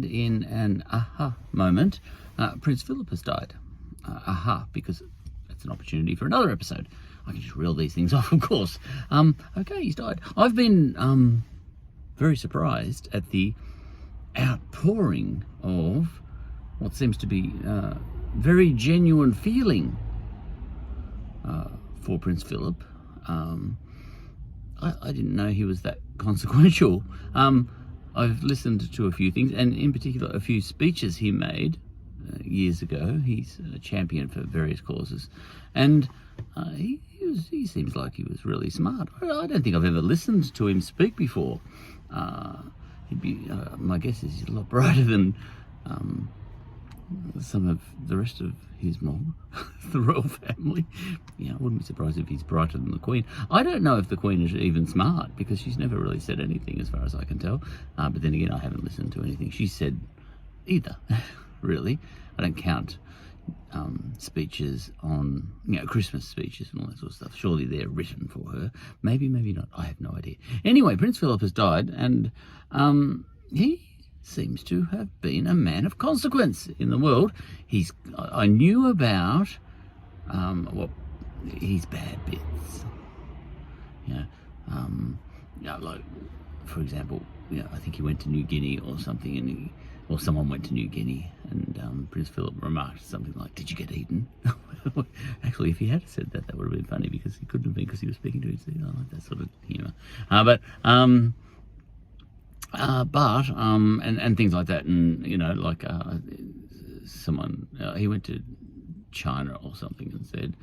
and in an aha moment, Prince Philip has died. Aha, because that's an opportunity for another episode. I can just reel these things off, of course. Okay, he's died. I've been very surprised at the outpouring of what seems to be very genuine feeling for Prince Philip. I didn't know he was that consequential. I've listened to a few things, and in particular a few speeches he made years ago. He's a champion for various causes, and he seems like he was really smart. I don't think I've ever listened to him speak before. My guess is he's a lot brighter than some of the rest of his mob, the royal family. Yeah, I wouldn't be surprised if he's brighter than the Queen. I don't know if the Queen is even smart, because she's never really said anything as far as I can tell. But then again, I haven't listened to anything she said either, really. I don't count speeches on, Christmas speeches and all that sort of stuff. Surely they're written for her. Maybe, maybe not. I have no idea. Anyway, Prince Philip has died, and he seems to have been a man of consequence in the world. I knew about his bad bits. Like, for example, I think he went to New Guinea or something, or someone went to New Guinea, and Prince Philip remarked something like, "Did you get eaten?" Actually, if he had said that, that would have been funny, because he couldn't have been, because he was speaking to his, I like that sort of humour. And things like that, and someone he went to China or something and said,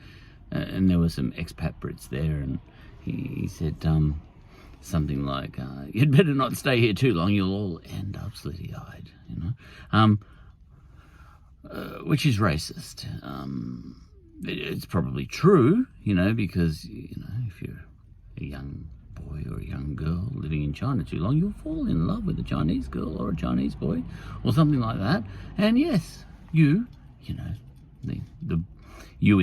and there were some expat Brits there, and he said something like, "You'd better not stay here too long, you'll all end up slitty-eyed," which is racist. It's probably true, because if you're a young boy or a young girl living in China too long, you'll fall in love with a Chinese girl or a Chinese boy or something like that. And yes, you in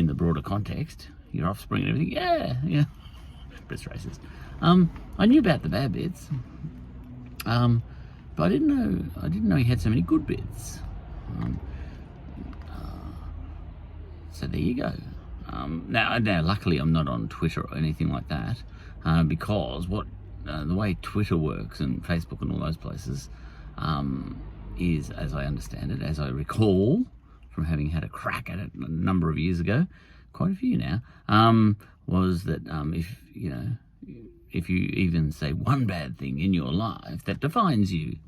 the broader context, your offspring and everything, yeah, but it's racist. I knew about the bad bits, but I didn't know he had so many good bits. So there you go. Now, luckily, I'm not on Twitter or anything like that, because the way Twitter works and Facebook and all those places is, as I understand it, as I recall from having had a crack at it a number of years ago, quite a few now, was that if you even say one bad thing in your life that defines you,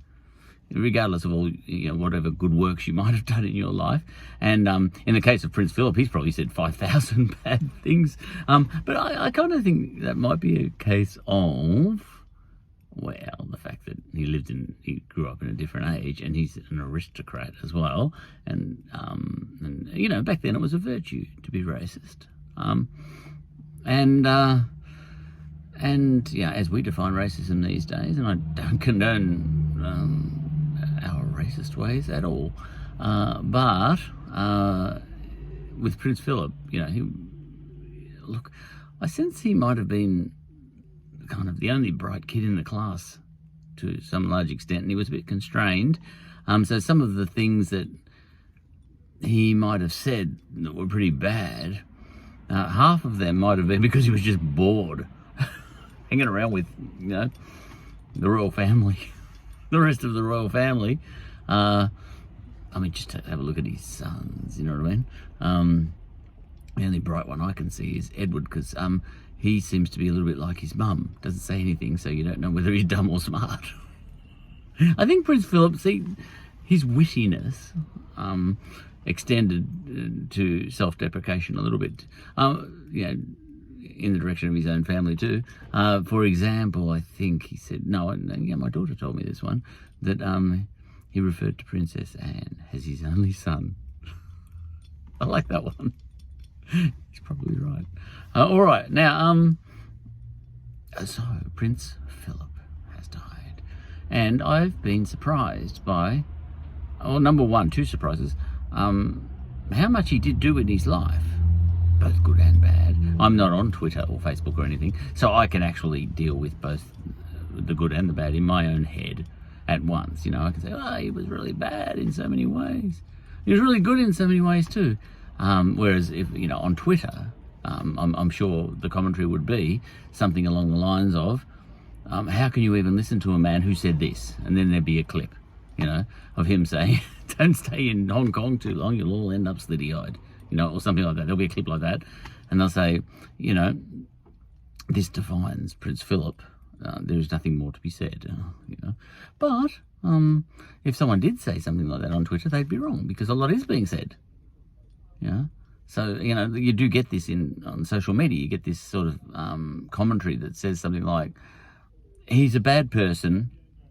regardless of all whatever good works you might have done in your life, and in the case of Prince Philip, he's probably said 5,000 bad things, but I kind of think that might be a case of, well, the fact that he grew up in a different age, and he's an aristocrat as well, and back then it was a virtue to be racist, and as we define racism these days, and I don't condone our racist ways at all, but with Prince Philip, I sense he might have been kind of the only bright kid in the class to some large extent, and he was a bit constrained. So some of the things that he might have said that were pretty bad, half of them might have been because he was just bored hanging around with, the royal family, the rest of the royal family. Just have a look at his sons, you know what I mean? The only bright one I can see is Edward, because he seems to be a little bit like his mum. Doesn't say anything, so you don't know whether he's dumb or smart. I think Prince Philip, his wittiness extended to self-deprecation a little bit, in the direction of his own family too. For example, I think he said, my daughter told me this one, that he referred to Princess Anne as his only son. I like that one. He's probably right. All right, now, so Prince Philip has died, and I've been surprised by, number one, two surprises, how much he did do in his life, both good and bad. I'm not on Twitter or Facebook or anything, so I can actually deal with both the good and the bad in my own head. at once. You know, I can say, oh, he was really bad in so many ways. He was really good in so many ways too. Whereas if, you know, on Twitter, I'm sure the commentary would be something along the lines of, how can you even listen to a man who said this? And then there'd be a clip, you know, of him saying, don't stay in Hong Kong too long, you'll all end up slitty-eyed, you know, or something like that. There'll be a clip like that. And they'll say, you know, this defines Prince Philip. There is nothing more to be said, you know. But if someone did say something like that on Twitter, they'd be wrong, because a lot is being said, you know. So, you know, you do get this on social media. You get this sort of commentary that says something like, he's a bad person,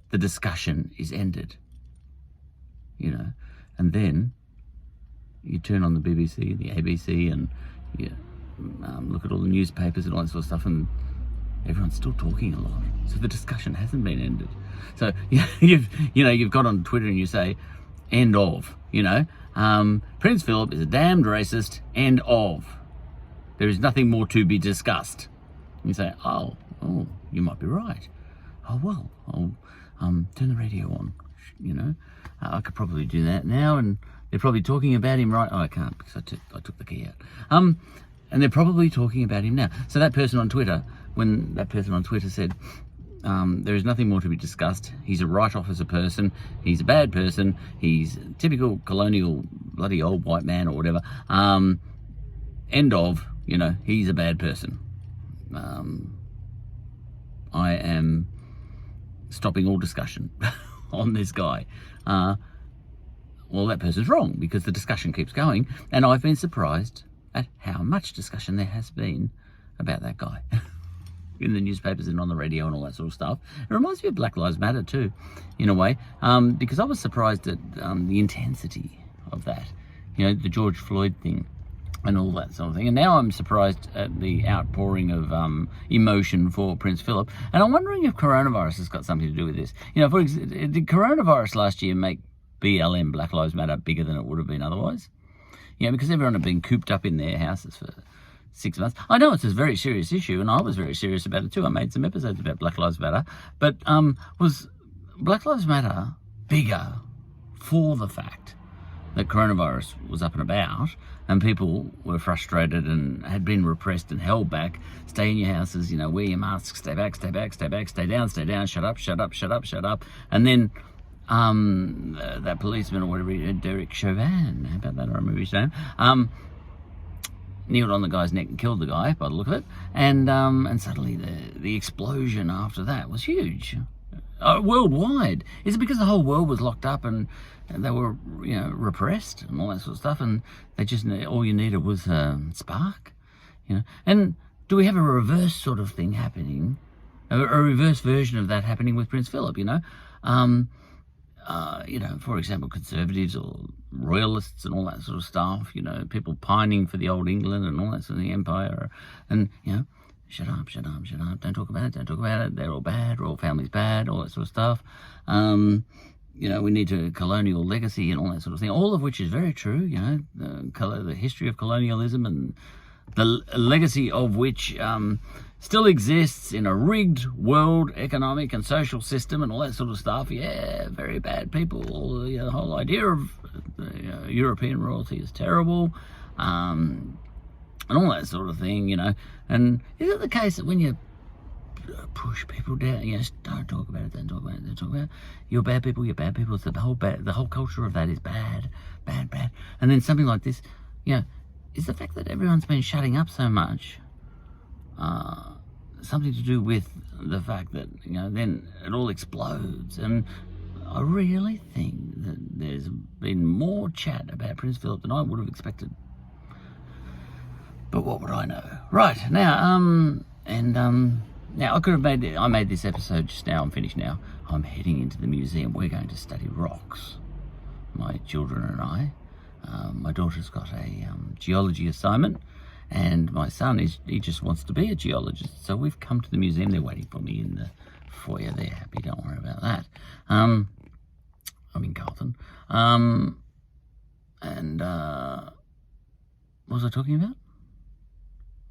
the discussion is ended, you know. And then you turn on the BBC, the ABC, and you look at all the newspapers and all that sort of stuff, and everyone's still talking a lot. So the discussion hasn't been ended. So you've got on Twitter and you say, end of, you know. Prince Philip is a damned racist, end of. There is nothing more to be discussed. And you say, oh, you might be right. Oh, well, I'll turn the radio on, you know. I could probably do that now, and they're probably talking about him right. Oh, I can't, because I took the key out. And they're probably talking about him now. So that person on Twitter, when that person on Twitter said, there is nothing more to be discussed, he's a write-off as a person, he's a bad person, he's a typical colonial bloody old white man or whatever, end of, you know, he's a bad person. I am stopping all discussion on this guy. Well, that person's wrong, because the discussion keeps going, and I've been surprised at how much discussion there has been about that guy in the newspapers and on the radio and all that sort of stuff. It reminds me of Black Lives Matter too, in a way, because I was surprised at the intensity of that, you know, the George Floyd thing and all that sort of thing. And now I'm surprised at the outpouring of emotion for Prince Philip. And I'm wondering if coronavirus has got something to do with this. You know, did coronavirus last year make BLM, Black Lives Matter, bigger than it would have been otherwise? You know, because everyone had been cooped up in their houses for 6 months. I know it's a very serious issue, and I was very serious about it too. I made some episodes about Black Lives Matter. But was Black Lives Matter bigger for the fact that coronavirus was up and about, and people were frustrated and had been repressed and held back? Stay in your houses, you know, wear your masks, stay back, stay back, stay back, stay down, shut up, shut up, shut up, shut up. And then that policeman or whatever, Derek Chauvin, how about that? I remember his name. Kneeled on the guy's neck and killed the guy by the look of it, and suddenly the explosion after that was huge, worldwide. Is it because the whole world was locked up and they were, you know, repressed and all that sort of stuff, and they just all you needed was a spark, you know? And do we have a reverse sort of thing happening, a reverse version of that happening with Prince Philip? You know. You know, for example, conservatives or royalists and all that sort of stuff, you know, people pining for the old England and all that sort of the empire, and, you know, shut up, shut up, shut up, don't talk about it, don't talk about it, they're all bad, royal family's bad, all that sort of stuff. You know, we need a colonial legacy and all that sort of thing, all of which is very true, you know, the history of colonialism and the legacy of which still exists in a rigged world economic and social system and all that sort of stuff. Yeah, very bad people. You know, the whole idea of European royalty is terrible, and all that sort of thing, you know. And is it the case that when you push people down, you know, don't talk about it, don't talk about it, don't talk about it, you're bad people, it's the whole culture of that is bad. And then something like this, you know, is the fact that everyone's been shutting up so much something to do with the fact that, you know, then it all explodes? And I really think that there's been more chat about Prince Philip than I would have expected. But what would I know? Right, now, now I made this episode just now, I'm finished now. I'm heading into the museum. We're going to study rocks, my children and I. My daughter's got a geology assignment, and my son he just wants to be a geologist. So we've come to the museum. They're waiting for me in the foyer. They're happy. Don't worry about that. I'm in Carlton. And what was I talking about?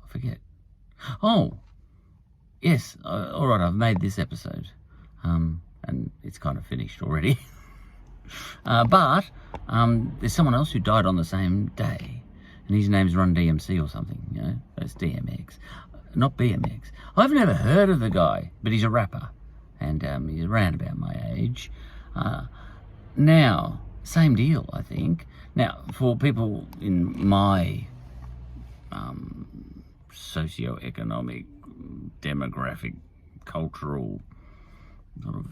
I forget. Oh, yes. All right. I've made this episode. and it's kind of finished already. But there's someone else who died on the same day, and his name's Run DMC or something, you know, that's DMX, not BMX. I've never heard of the guy, but he's a rapper, and he's around about my age. Now, same deal, I think. Now, for people in my socio-economic, demographic, cultural sort of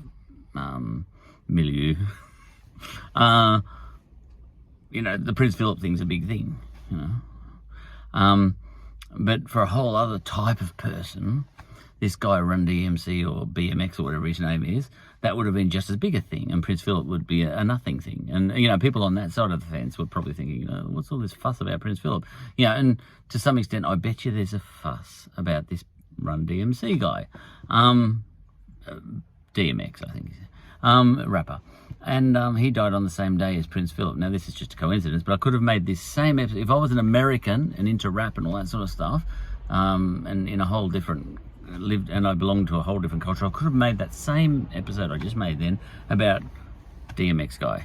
milieu, you know, the Prince Philip thing's a big thing, you know. But for a whole other type of person, this guy Run DMC or BMX or whatever his name is, that would have been just as big a thing, and Prince Philip would be a nothing thing. And, you know, people on that side of the fence were probably thinking, you know, what's all this fuss about Prince Philip? You know, and to some extent, I bet you there's a fuss about this Run DMC guy. DMX, I think, rapper. And he died on the same day as Prince Philip. Now, this is just a coincidence, but I could have made this same episode. If I was an American and into rap and all that sort of stuff, and in a whole different, and I belonged to a whole different culture, I could have made that same episode I just made then about DMX guy.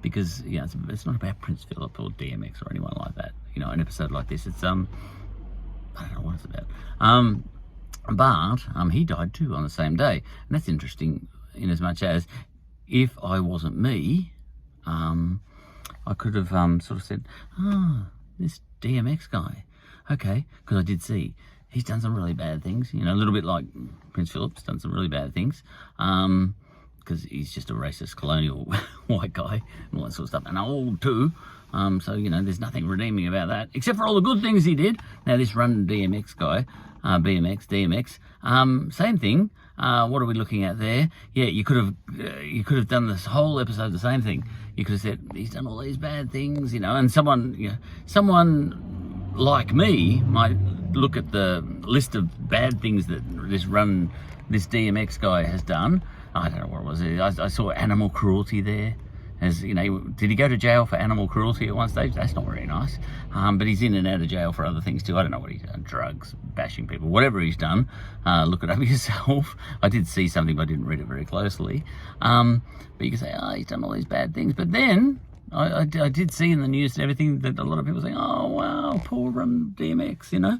Because, you know, it's not about Prince Philip or DMX or anyone like that. You know, an episode like this, it's, I don't know what it's about. But he died too on the same day. And that's interesting in as much as if I wasn't me, I could have sort of said, this DMX guy. Okay, because I did see he's done some really bad things, you know, a little bit like Prince Philip's done some really bad things, because he's just a racist, colonial white guy and all that sort of stuff, and old too. So, you know, there's nothing redeeming about that, except for all the good things he did. Now, this Run DMX guy, BMX, DMX, same thing. What are we looking at there? Yeah, you could have done this whole episode the same thing. You could have said he's done all these bad things, you know, and someone like me might look at the list of bad things that this DMX guy has done. I don't know what it was. I saw animal cruelty there. As you know, did he go to jail for animal cruelty at one stage? That's not very nice. But he's in and out of jail for other things too. I don't know what he's done, drugs, bashing people, whatever he's done. Look it up yourself. I did see something, but I didn't read it very closely. But you can say, he's done all these bad things. But then I did see in the news and everything that a lot of people saying, oh wow, poor DMX, you know.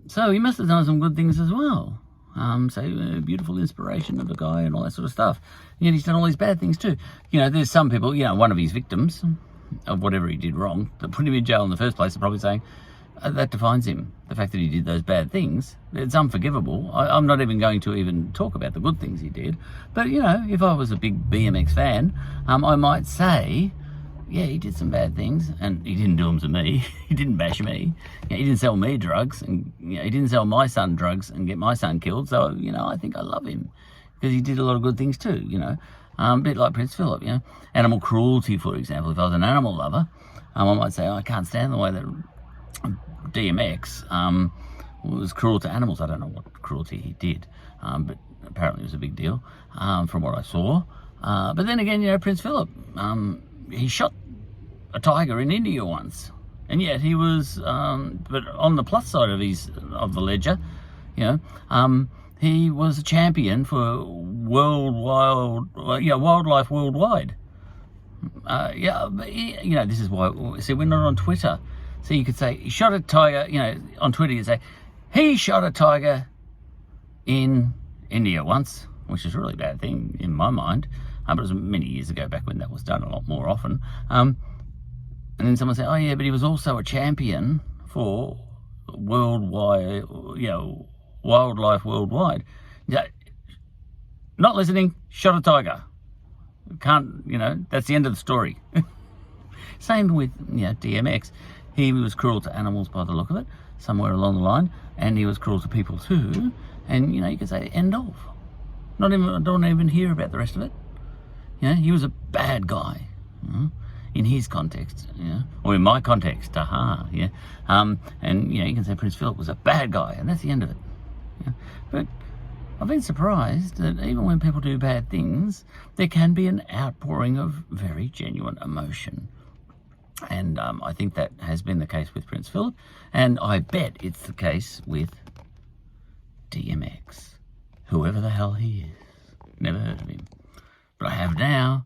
So he must have done some good things as well. Beautiful inspiration of a guy and all that sort of stuff. Yet he's done all these bad things too. You know, there's some people, you know, one of his victims of whatever he did wrong that put him in jail in the first place are probably saying, that defines him. The fact that he did those bad things, it's unforgivable. I'm not even going to even talk about the good things he did. But, you know, if I was a big BMX fan, I might say, yeah, he did some bad things, and he didn't do them to me. He didn't bash me. You know, he didn't sell me drugs, and you know, he didn't sell my son drugs and get my son killed. So, you know, I think I love him because he did a lot of good things too, you know. A bit like Prince Philip, you know. Animal cruelty, for example. If I was an animal lover, I might say, I can't stand the way that DMX was cruel to animals. I don't know what cruelty he did, but apparently it was a big deal from what I saw. But then again, you know, Prince Philip, he shot a tiger in India once, and yet he was, but on the plus side of the ledger, you know, he was a champion for wildlife worldwide. You know, this is why. See, we're not on Twitter, so you could say he shot a tiger. You know, on Twitter you say he shot a tiger in India once, which is a really bad thing in my mind. But it was many years ago, back when that was done a lot more often. And then someone said, oh yeah, but he was also a champion for worldwide, you know, wildlife worldwide. Yeah, not listening, shot a tiger. Can't, you know, that's the end of the story. Same with, you know, DMX. He was cruel to animals by the look of it, somewhere along the line, and he was cruel to people too. And, you know, you could say end of. Don't even hear about the rest of it. You know, he was a bad guy, you know, in his context, you know, or in my context, yeah. And, you know, you can say Prince Philip was a bad guy, and that's the end of it. You know? But I've been surprised that even when people do bad things, there can be an outpouring of very genuine emotion. And I think that has been the case with Prince Philip, and I bet it's the case with DMX, whoever the hell he is. Never heard of him. But I have now.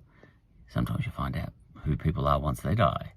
Sometimes you find out who people are once they die.